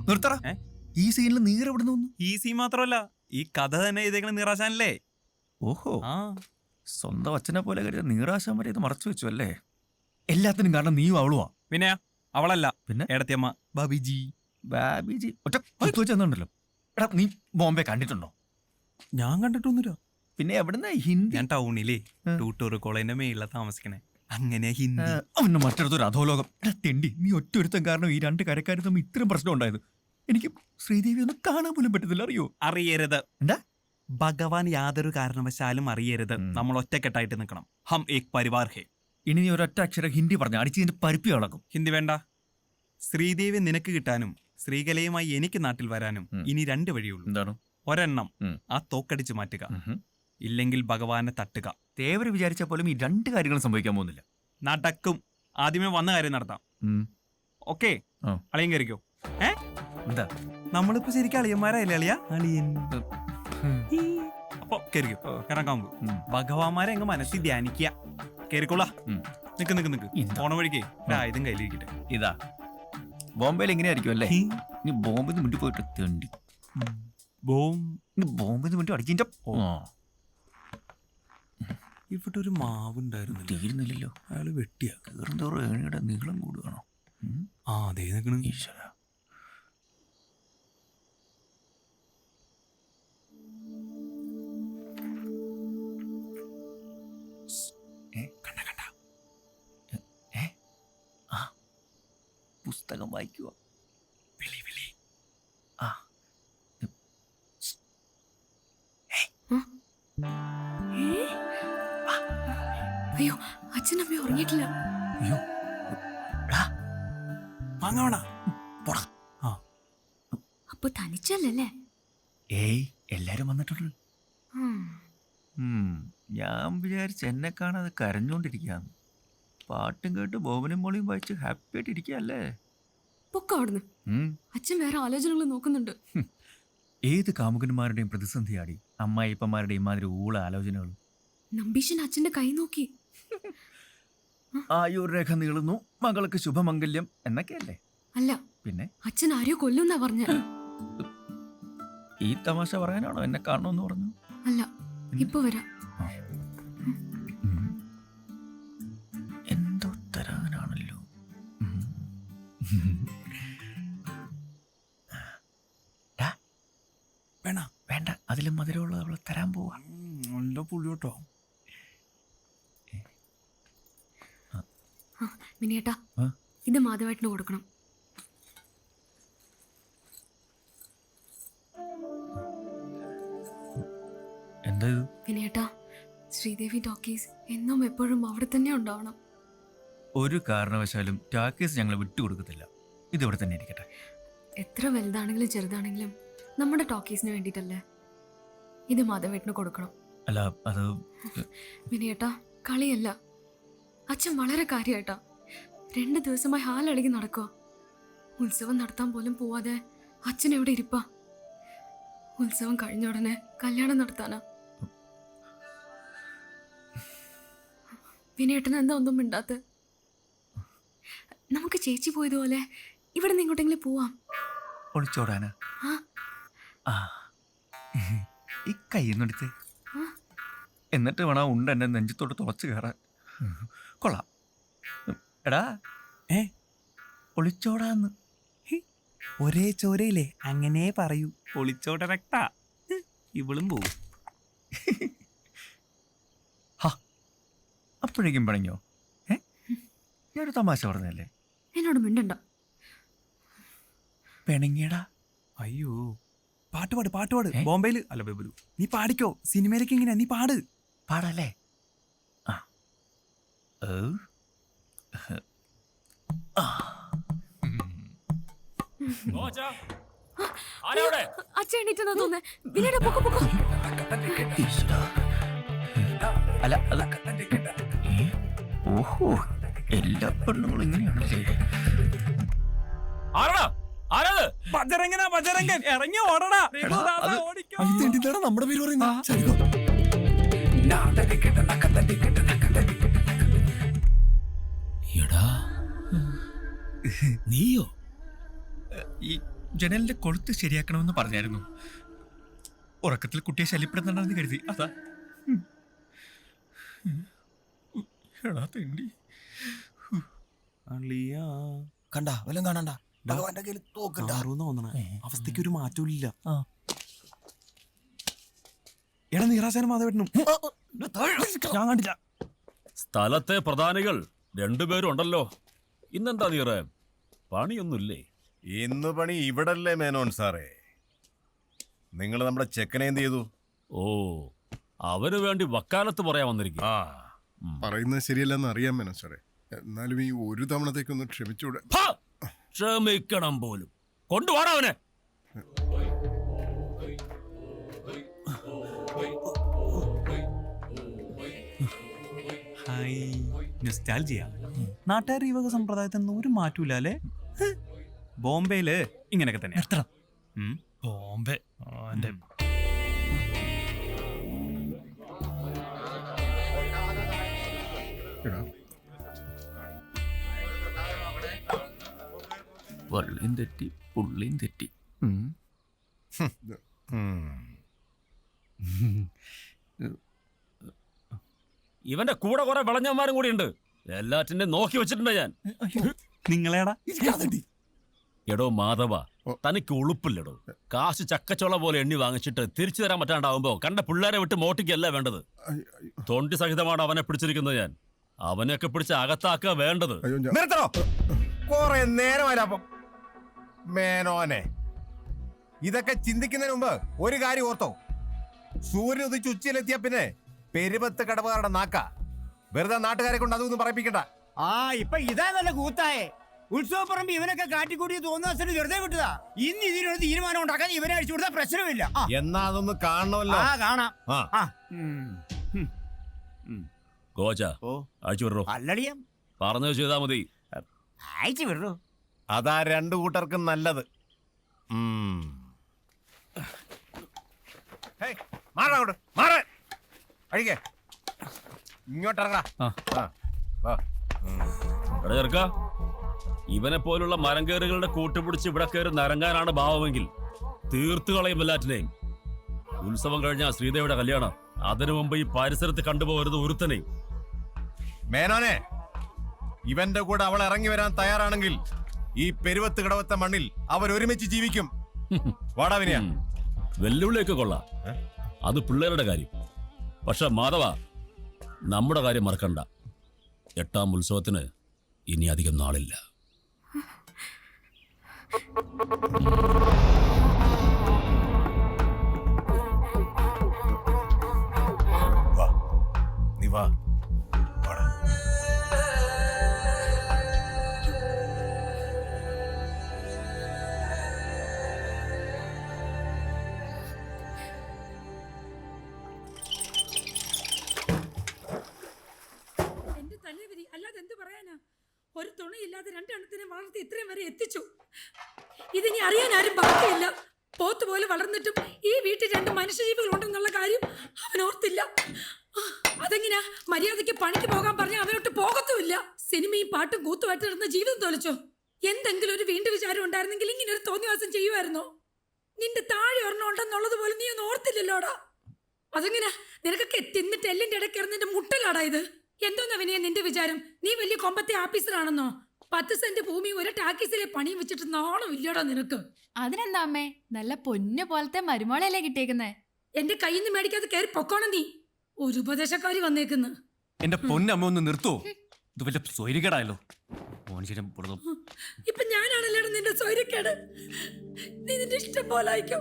നിർത്തറ. ഈ സീനിൽ നീരെവിടുന്നു? ഈ സീൻ മാത്രമല്ല, ഈ കഥ തന്നെ ഇതേക്കണം നീറാശാനല്ലേ. ഓഹോ, സ്വന്തം അച്ഛനെ പോലെ കരുതി നീറാശാൻ വരെ ഇത് മറച്ചു വെച്ചു അല്ലേ? എല്ലാത്തിനും കാരണം നീയും അവളുവാ. പിന്നെ അവളല്ല, പിന്നെ എടത്തിയമ്മ ബാബിജി. ബാബിജി ഒറ്റ വെച്ചെന്നുണ്ടല്ലോ. എടാ, നീ ബോംബെ കണ്ടിട്ടുണ്ടോ? ഞാൻ കണ്ടിട്ടൊന്നുമില്ല. പിന്നെ എവിടുന്ന ഹിന്ദി? ഞാൻ ടൗണിലെ ടൂട്ടൂർ കോളേജിന്റെ മേളില താമസിക്കണേ. അങ്ങനെ ഹിന്ദി. അവന് മറ്റൊരു അധോലോകം. എടാ തെണ്ടി, നീ ഒറ്റൊരുത്തം കാരണം ഈ രണ്ട് കരക്കാരും തമ്മിൽ ഇത്രയും പ്രശ്നം ഉണ്ടായത്. എനിക്ക് ശ്രീദേവി ഒന്നും കാണാൻ പോലും പറ്റത്തില്ല. അറിയോ? അറിയരുത്. എന്താ? ഭഗവാൻ യാതൊരു കാരണവശാലും അറിയരുത്. നമ്മൾ ഒറ്റക്കെട്ടായിട്ട് നിൽക്കണം. ഹം ഏക് പരിവാർ ഹേ. ഇനി നീ ഒരൊറ്റ അക്ഷരം ഹിന്ദി പറഞ്ഞ അടിച്ചതിന്റെ പരിപ്പി അളക്കും. ഹിന്ദി വേണ്ട. ശ്രീദേവി നിനക്ക് കിട്ടാനും ശ്രീകലയുമായി എനിക്ക് നാട്ടിൽ വരാനും ഇനി 2 വഴിയുള്ളൂ. എന്താണ്? ഒരെണ്ണം ആ തോക്കടിച്ച് മാറ്റുക, ഇല്ലെങ്കിൽ ഭഗവാനെ തട്ടുക. തേവര് വിചാരിച്ച പോലും ഈ 2 കാര്യങ്ങളും സംഭവിക്കാൻ പോകുന്നില്ല. നടക്കും. ആദ്യമേ വന്ന കാര്യം നടത്താം. ഓക്കെ, അളിയൻ കയറിക്കോ. എന്താ? നമ്മളിപ്പോ ശരിക്കും അളിയന്മാരായില്ലേ? അളിയ അളിയൻ. അപ്പൊ കയറിക്കോ. ഇറങ്ങാൻ ഭഗവാന്മാരെ അങ്ങ് മനസ്സിൽ ധ്യാനിക്കുക. കേറിക്കോളാ. നിക്ക് പോണ വഴിക്കേ ആയുധം കയ്യിലിരിക്കട്ടെ. ഇതാ ബോംബെയിൽ എങ്ങനെയായിരിക്കും അല്ലേ? നീ ബോംബെ മുന്നിൽ പോയിട്ട് തെണ്ടി ബോംബെ മുന്നിൽ അടിച്ചിന്റെ ഇവിടെ ഒരു മാവുണ്ടായിരുന്നു. തീരുന്നില്ലല്ലോ. അയാള് വെട്ടിയാ. കീറുന്തോറും ഏണിയുടെ നീളം കൂടുകയാണോ? അതേ നിൽക്കണം. ഈശ്വര, പുസ്തകം വായിക്കുക. അയ്യോ, അച്ഛനമ്മ ഉറങ്ങിയിട്ടില്ല. അപ്പൊ തനിച്ചല്ലേ? ഏയ്, എല്ലാരും വന്നിട്ടുണ്ട്. ഞാൻ വിചാരിച്ച എന്നെ കാണാതെ കരഞ്ഞോണ്ടിരിക്കാന്ന്. പാട്ടും കേട്ട് ബോബനും മോളിയും വായിച്ച് ഹാപ്പി ആയിട്ട് ഇരിക്കല്ലേ? പൊക്ക അവിടുന്ന്. അച്ഛൻ വേറെ ആലോചനകൾ നോക്കുന്നുണ്ട്. ഏത് കാമുകന്മാരുടെയും പ്രതിസന്ധിയാടി അമ്മായിപ്പന്മാരുടെയും മാതിരി ഊള ആലോചനകൾ. നമ്പീശൻ അച്ഛന്റെ കൈ നോക്കി. ആയുർരേഖ നീളുന്നു, മകൾക്ക് ശുഭമംഗല്യം എന്നൊക്കെയല്ലേ? അല്ല, പിന്നെ അച്ഛൻ ആരെയോ കൊല്ലുന്നാ പറഞ്ഞ. ഈ തമാശ പറയാനാണോ എന്നെ കാണണമെന്ന് പറഞ്ഞു? അല്ല, ഇപ്പൊ വരാം. എന്തോ തരാനാണല്ലോ. വേണ്ട, അതിലും മധുരമുള്ളത് അവള് തരാൻ പോവാ. നല്ല പുള്ളിയോട്ടോ. മിനിയേട്ടാ, ഇത് മാധവേട്ടന് കൊടുക്കണം. എന്താ? മിനിയേട്ടാ, ശ്രീദേവി ടോക്കീസ് എന്നും എപ്പോഴും അവിടെ തന്നെ ഉണ്ടാവണം. ഒരു കാരണവശാലും ടാക്കീസ് ഞങ്ങൾ വിട്ടുകൊടുക്കത്തില്ല. ഇതിവിടെ തന്നെ ഇരിക്കട്ടെ. എത്ര വലുതാണെങ്കിലും ചെറുതാണെങ്കിലും നമ്മുടെ ടോക്കീസിന് വേണ്ടിയിട്ടല്ലേ. ഇത് മാധവേട്ടന് കൊടുക്കണം. അല്ല, അത് മിനിയേട്ടാ, കളിയല്ല. അച്ഛൻ വളരെ കാര്യമായിട്ടാ 2 ദിവസമായി ഹാലളകി നടക്കുക. ഉത്സവം നടത്താൻ പോലും പോവാതെ അച്ഛൻ എവിടെ ഇരിപ്പാ? ഉത്സവം കഴിഞ്ഞ ഉടനെ കല്യാണം നടത്താനാ. വിനേട്ടന് എന്താ ഒന്നും മിണ്ടാത്ത? നമുക്ക് ചേച്ചി പോയതുപോലെ ഇവിടെ നിന്ന് ഇങ്ങോട്ടെങ്കിലും പോവാം. ഒളിച്ചോടാനാ? ഈ കയ്യെന്നെടുത്ത് എന്നിട്ട് വേണം ഉണ്ട് എന്നെ നെഞ്ചത്തോട്ട് തുളച്ചു കയറാൻ. കൊള്ളാം. എടാ, ഒളിച്ചോടാന്ന് ഒരേ ചോരയില്ലേ, അങ്ങനെ പറയൂ. ഒളിച്ചോട രക്ത. ഇവളും പോവും. അപ്പോഴേക്കും പണിഞ്ഞോ? ഞാനൊരു തമാശ പറഞ്ഞല്ലേ? എന്നോട് മിണ്ടണ്ട. പിണങ്ങിയടാ. അയ്യോ, പാട്ടുപാട്. ബോംബെയില് അല്ല ബേബുലു, നീ പാടിക്കോ. സിനിമയിലേക്ക് എങ്ങനെയാ? നീ പാടല്ലേ? അച്ഛൻ എണീറ്റെന്നാ തോന്നേ. വിനയുടെ പൊക്കോ. അല്ല, ഓഹോ, എല്ലാ പെണ്ണുങ്ങളും ഇങ്ങനെയാണല്ലേ? ബജരംഗൻ ഇറങ്ങി ഓടടാ. നമ്മുടെ പേര് പറയുന്നത് നീയോ? ഈ ജനലിന്റെ കൊളുത്ത് ശരിയാക്കണമെന്ന് പറഞ്ഞായിരുന്നു. ഉറക്കത്തിൽ കുട്ടിയെ ശല്യപ്പെടുന്നുണ്ടെന്ന് കരുതി. അതാ. എടാ തെണ്ടി. അളിയാ. കണ്ടാ വല്ലതും കാണണ്ട. ഭഗവാന്റെ കയ്യിൽ തോക്കുണ്ടാ. ആരോന്ന് തോന്നണേ. അവസ്ഥയ്ക്ക് ഒരു മാറ്റവും ഇല്ല. എടാ നീറാശാനും മാധവേട്ടനും. ഞാൻ കണ്ടില്ല. സ്ഥലത്തെ പ്രധാനികൾ രണ്ടുപേരും ഉണ്ടല്ലോ. ഇന്നെന്താ നീറ പണിയൊന്നുമില്ലേ? ഇന്ന് പണി ഇവിടല്ലേ മേനോൻ സാറേ? നിങ്ങൾ നമ്മുടെ ചെക്കനെ എന്ത് ചെയ്തു? ഓ, അവന് വേണ്ടി വക്കാലത്ത് പറയാൻ വന്നിരിക്കും. ആ, പറയുന്നത് ശരിയല്ലെന്ന് അറിയാൻ മേനോൻ സാറേ. എന്നാലും ഈ ഒരു തവണത്തേക്കൊന്ന് ക്ഷമിച്ചൂടെ? ക്ഷമിക്കണം പോലും. കൊണ്ടുപോടാ അവനെ. നാട്ടുകാർ ഈ വക സമ്പ്രദായത്തിൽ ഒരു മാറ്റൂല അല്ലേ? ബോംബെയില് ഇങ്ങനെയൊക്കെ തന്നെ. ബോംബെ എന്റെ എടാ, വള്ളിയും തെറ്റി പുള്ളിയും തെറ്റി. ഇവന്റെ കൂടെ കുറെ വിളഞ്ഞന്മാരും കൂടി ഉണ്ട്. എല്ലാറ്റിന്റെ നോക്കി വെച്ചിട്ടുണ്ട് ഞാൻ. നിങ്ങളേടാ എടോ മാധവ, തനിക്ക് ഉളുപ്പില്ലടോ. കാശ് ചക്കച്ചോള പോലെ എണ്ണി വാങ്ങിച്ചിട്ട് തിരിച്ചു തരാൻ പറ്റാണ്ടാവുമ്പോ കണ്ട പിള്ളേരെ വിട്ട് മോട്ടിക്കല്ല വേണ്ടത്. തൊണ്ടി സഹിതമാണ് അവനെ പിടിച്ചിരിക്കുന്നത് ഞാൻ. അവനെയൊക്കെ പിടിച്ച് അകത്താക്കുക വേണ്ടത്. അയ്യോ നിർത്തണോ? കൊറേ നേരമായില്ല. അപ്പം മേനോനെ, ഇതൊക്കെ ചിന്തിക്കുന്നതിന് മുമ്പ് ഒരു കാര്യം ഓർത്തോ. സൂര്യൻ ഉദിച്ച് ഉച്ചയിലെത്തിയ പിന്നെ പെരുപത്ത് കടവുകാരുടെ നാക്ക. വെറുതെ നാട്ടുകാരെ കൊണ്ട് അതൊന്നും പറയിപ്പിക്കണ്ട. ആ ഇപ്പൊ ഇതാ നല്ല കൂത്തായേ. ഉത്സവപ്പറമ്പ് ഇവനൊക്കെ കാട്ടിക്കൂടി തോന്നുന്ന വെറുതെ വിട്ടതാ. ഇന്ന് ഇതിനൊരു തീരുമാനം ഉണ്ടാക്കാൻ ഇവനെ അടിച്ചു കൊടുത്താൽ പ്രശ്നമില്ല. എന്നാ അതൊന്ന് കാണണമല്ലോ. ആ കാണാം. ആ, കോച്ച ഓ അയച്ചു വിടറോ. അല്ലടിയം പറഞ്ഞത് ചെയ്താ മതി. അയച്ചു വിടൂ. അതാ രണ്ടു കൂട്ടർക്കും നല്ലത്. മാറങ്ങോട്ട് മാറ അഴിക്കേ. ഇങ്ങോട്ടിറങ്ങാ. എടാ ചെറുക്ക, ഇവനെ പോലുള്ള മരം കയറുകളുടെ കൂട്ടുപിടിച്ച് ഇവിടെ കയറി നരങ്ങാനാണ് ഭാവമെങ്കിൽ തീർത്തു കളയും എല്ലാറ്റിനെയും. ഉത്സവം കഴിഞ്ഞാൽ ശ്രീദേവിയുടെ കല്യാണം. അതിനു മുമ്പ് ഈ പരിസരത്ത് കണ്ടുപോകരുത് ഒരുത്തനെ. മേനോനെ, ഇവന്റെ കൂടെ അവൾ ഇറങ്ങി വരാൻ തയ്യാറാണെങ്കിൽ ഈ പെരുവത്ത് കിടവത്തെ മണ്ണിൽ അവർ ഒരുമിച്ച് ജീവിക്കും. വാടാവിനെയാ. വെല്ലുവിളിയൊക്കെ കൊള്ളാം, അത് പിള്ളേരുടെ കാര്യം. പക്ഷെ മാധവ, നമ്മുടെ കാര്യം മറക്കണ്ട. 8ാം ഉത്സവത്തിന് ഇനി അധികം നാളില്ല. വാ, നീ വാ. വാടാ. എന്റെ തലവിധി, അല്ലാതെ എന്ത് പറയാനാ? ഒരു തുണയില്ലാതെ രണ്ടെണ്ണത്തിനെ വളർത്തി ഇത്രയും വരെ എത്തിച്ചു. ഇതിനി അറിയാൻ ആരും ബാക്കിയില്ല. പോത്ത് പോലെ വളർന്നിട്ടും ഈ വീട്ടിൽ 2 മനുഷ്യജീവികൾ ഉണ്ടെന്നുള്ള കാര്യം അവൻ ഓർത്തില്ല. അതെങ്ങനെയാ? മര്യാദയ്ക്ക് പണിക്ക് പോകാൻ പറഞ്ഞാൽ അവനോട്ട് പോകത്തുമില്ല. സിനിമയും പാട്ടും കൂത്തുമായിട്ട് നടന്ന ജീവിതം തോലിച്ചോ? എന്തെങ്കിലും ഒരു വീണ്ടും വിചാരം ഉണ്ടായിരുന്നെങ്കിൽ ഇങ്ങനെ ഒരു തോന്നിവാസം ചെയ്യുമായിരുന്നോ? നിന്റെ താഴെ ഒരെണ്ണം ഉണ്ടെന്നുള്ളത് പോലെ നീ ഒന്നും ഓർത്തില്ലല്ലോടാ. അതെങ്ങനെയാ? നിനക്കൊക്കെ തിന്നിട്ട് എല്ലിന്റെ ഇടയ്ക്ക് നിന്റെ മുട്ടലാടാ ഇത്. എന്തോന്നാ വിനയ നിന്റെ വിചാരം? നീ വലിയ കൊമ്പത്തെ ഓഫീസറാണെന്നോ? 10 സെന്റ് ഭൂമി ഒരു ടാക്കീസിലെ പണിയും വെച്ചിട്ട് നാണം ഇല്ലടാ നിനക്ക്. അതിനെന്താ അമ്മേ, നല്ല പൊന്നു പോലത്തെ മരുമോളല്ലേ കിട്ടിയേക്കുന്നേ. എന്റെ കയ്യിൽ നിന്ന് മേടിക്കാതെ കയറി പൊക്കോണം നീ. ഒരു ഉപദേശക്കാരി വന്നേക്കുന്നു. എന്റെ പൊന്നമ്മ ഒന്ന് നിർത്തോ? ഇത് വല്ല സ്വൈരികേടായല്ലോ. മനുഷ്യനെ ഇപ്പൊ ഞാനാണല്ലേടാ നിന്റെ സ്വൈര്യക്കേട്. നീ നിന്റെ ഇഷ്ടം പോലെ ആയിക്കോ.